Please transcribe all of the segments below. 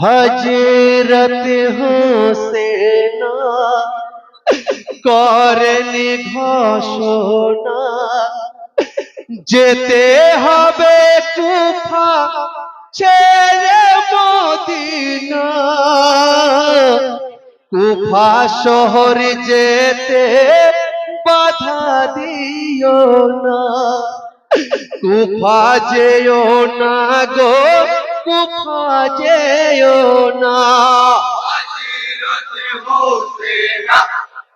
হযরত হোসেন করেন ঘোষণা, যেতে হবে কুফা ছেড়ে মদিনা। কুফা শহর যেতে বাধা দিও না, কুফা যেও না গো, কুফা যেও না। হযরত হোসেন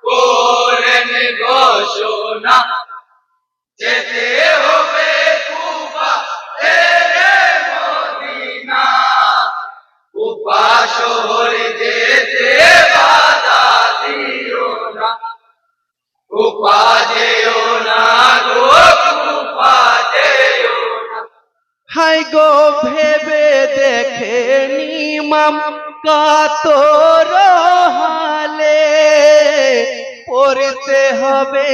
করেন ঘোষণা, যেতে হবে কুফা ছেড়ে মদিনা। কুফা শহর যেতে বাধা দিও না, কুফা যেও না গো, কুফা যেও না। হায় গো ভেবে দেখে নিমাম কাতর হালে, পড়তে হবে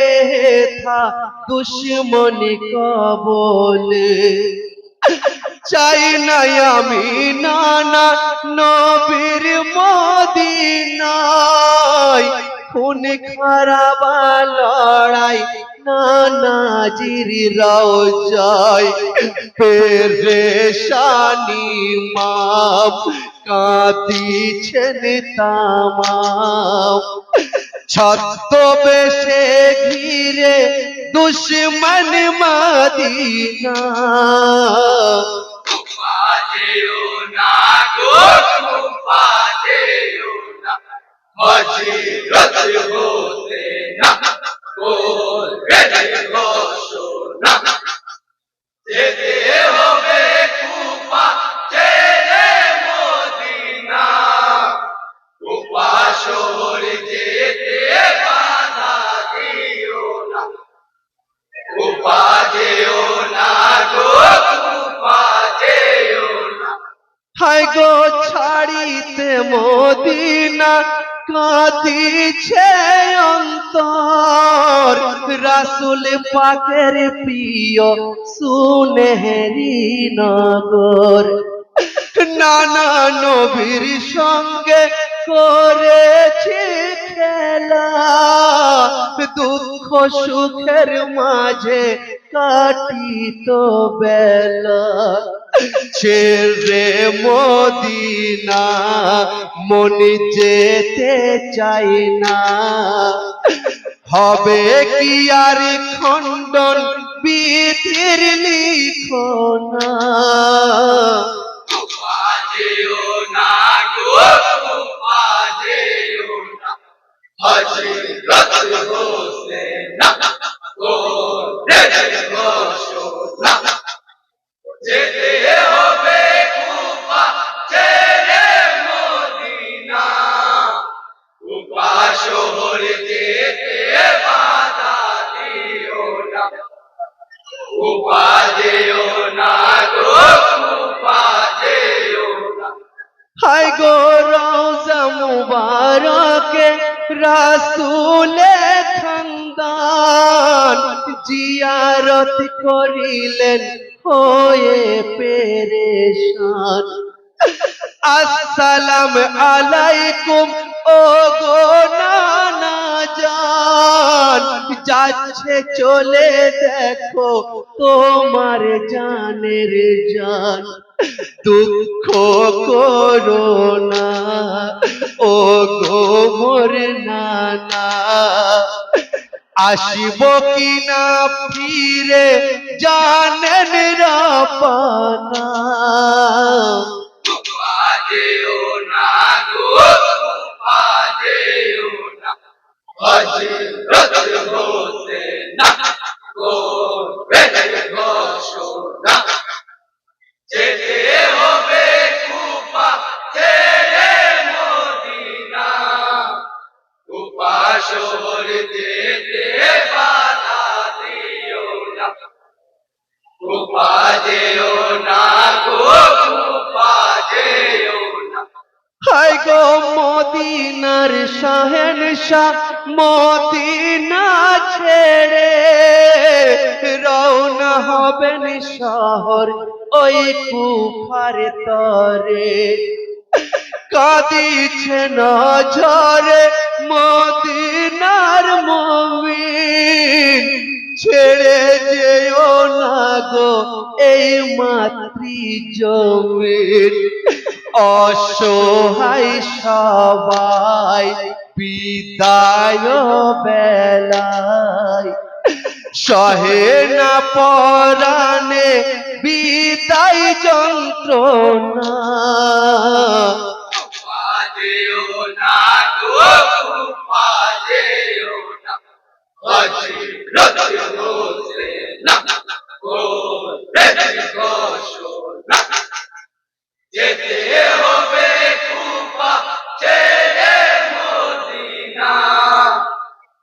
থা দুশ্মনী কবলে। চাই না আমি নানা নবীর মদিনায়, খুন খারাপ লড়াই নানাজির রওজায়। পেরেশানি মাপ কাঁদিছেন তামাম, ছদ্মবেশে ঘিরে দুশ্মন মদিনা। কুফা যেও না গো, কুফা যেও না। হযরত হোসেন করেন ঘোষণা, যেতে হবে কুফা ছেড়ে মদিনা। কুফা শহর যেতে বাধা দিও না, কুফা যেও না গো, কুফা যেও না। হায় গো ছাড়িতে মদিনা কাঁদিছে অন্তর, রাসূল পাকের প্রিয় সুনেহরি নগর। নানা নবীর সঙ্গে করেছি খেলা, দুঃখ সুখের মাঝে কাটিত বেলা। ছেড়ে মদিনা মন যেতে চাই না, হবে কি আর খণ্ডন বিধির লিখনা। কুফা যেও না গো, কুফা যেও না। হযরত হোসেন করেন ঘোষণা, যেতে হবে কুফা ছেড়ে মদিনা। কুফা শহর যেতে বাধা দিও না, কুফা যেও না গো, কুফা যেও না। হায় গো রওজা মুবারকে রাসূলে খানদান, জিয়ারত করিলেন হয়ে পেরেশান। আসসালাম আলাইকুম ও গো নানা জান, যাচ্ছে চলে দেখো তোমার জানের জান। দুঃখ করো না ও গো মোর নানা, আসিব কিনা ফিরে জানেন রাপানা। কুফা যেও না গো, কুফা যেও না। হযরত হোসেন করেন ঘোষণা, যেতে হবে কুফা ছেড়ে মদিনা। কুফা শহর যেতে বাধা দিও না, কুফা যেও না গো, কুফা যেও না। হায় গো মদিনার শাহেনশাহ মদিনা ছেড়ে রওনা হবেন শহর ওই কুফার তরে। কাঁদিছে নজরে মদিনার মুমিন, ছেড়ে যেও না গো এই মাতৃজমিন। অসহায় সবাই বিদায় বেলায়, সহে না পরাণে বিদায় যন্ত্রণা। পাজেও না গো পাজেও না, হযরত হোসেন করে ঘোষণা, যেতে হবে কুফা ছেড়ে মদিনা,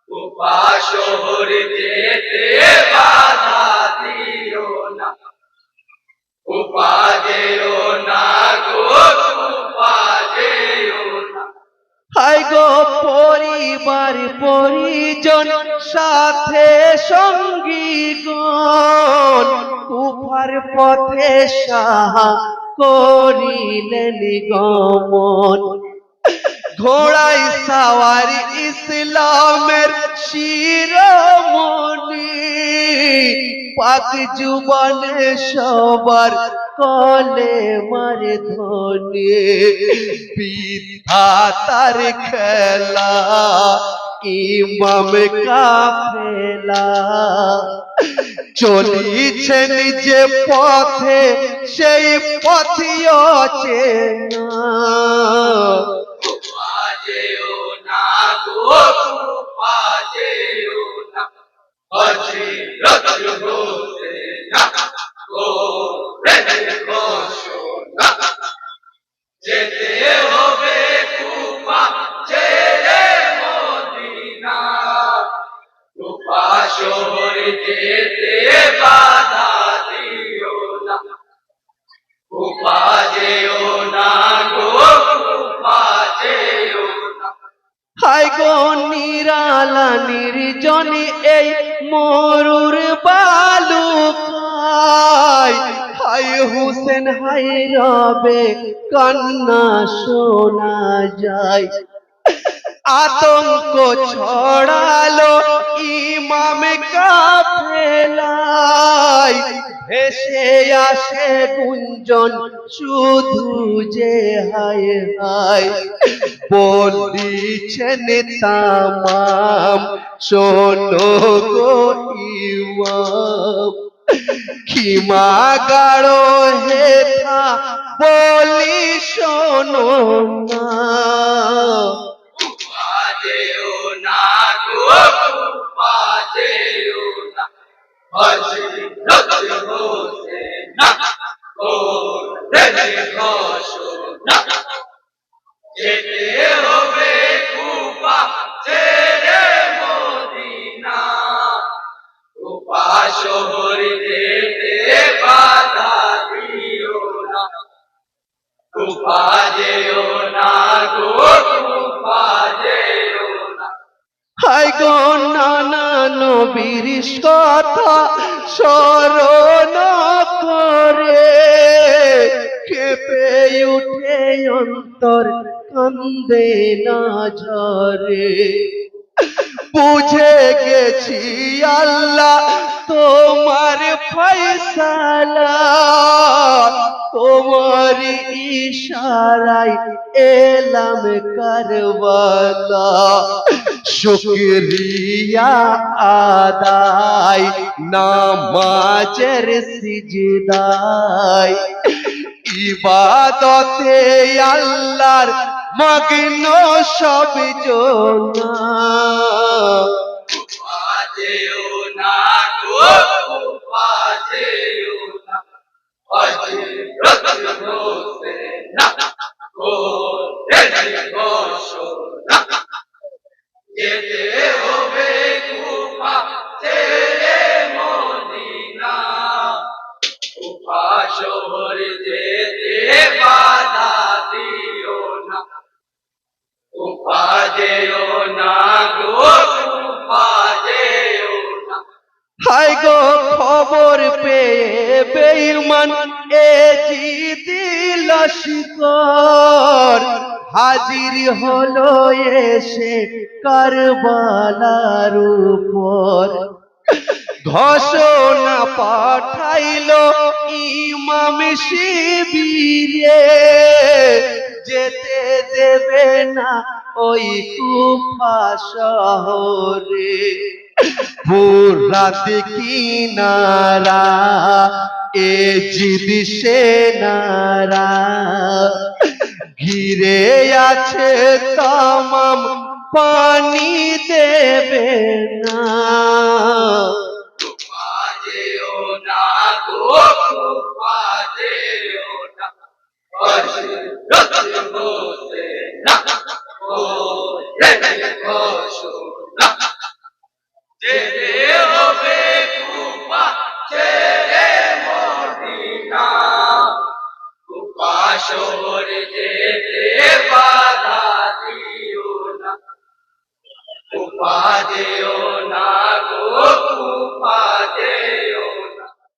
কুফা শহর যেতে বাধা দিও না, কুফা যেও না গো কুফা যেও না। হায় গো পরিবার পরিজন সাথে সঙ্গীগণ, কুফার পথে সাহা করিলেন গমন। ঘোড়ায় সাওয়ার ইসলামের শিরোমণি, পাক জুবানে সবার কলে মারে ধ্বনি। বিধাতার খেলা ইমাম কাফেলা, চলিছেন যে পথে সেই পথিও চেনা। কুফা যেও না গো কুফা যেও না, হযরত হোসেন করে ঘোষণা, যেতে হবে কুফা ছেড়ে মদিনা, কুফা শহর যেতে বাধা দিও না, কুফা যেও না গো কুফা যেও না। হায় গো নিরালা নির্জনে এই মরুর বালুকায়, হায় হুসেন হায় রবে কান্না শোনা যায়। আতঙ্ক ছড়ালো ইমাম কাফেলায়, ভেসে আসে গুঞ্জন শুধু যে হায় হায়। বলিছেন তামাম শোনো গো ইমাম, ক্ষমা গাড়ো হেথা বলি শোনো না। কুফা যেও না গো কুফা যেও না, হযরত হোসেন করে ঘোষণা, যেতে হবে কুফা ছেড়ে মদিনা, কুফা শহর যেতে বাধা দিও না, কুফা যেও না গো কুফা যেও না। হায় গো নানা নবীর কথা স্মরণ করে, কেঁপে উঠে অন্তর কান্দে না ঝরে। বুঝে গেছি আল্লাহ তোমার ফয়সালা, তোমার ইশারায় এলাম কারবালা। শুকরিয়া আদায় নামাজের সিজদায়, ইবাদতে আল্লাহর মগ্ন সব জনা। কুফা যেও না গো কুফা যেও না, হযরত হোসেন করে ঘোষণা, যেতে হবে কুফা ছেড়ে মদিনা, কুফা শহর যেতে বাধা দিও না, কুফা যেও না গো কুফা যেও না। হায় গো খবর পেয়ে বেঈমান এ জিদি লস্কর, হাজির হলো এসে কারবালার উপর ঘোষণা পাঠাইলো ইমাম শিবিরে যেতে দেবে না ওই কুফা শহরে ফুরাত কিনারা এ জিদ সেনারা ঘিরে আছে তামাম পানি দেবে না যেও না গো যেও না হযরত হোসেন ও ঘোষণা যেতে হবে কুফা ছেড়ে মদিনা কুফা শহরে যেতে বাধা দিও না কুফা যেও না গো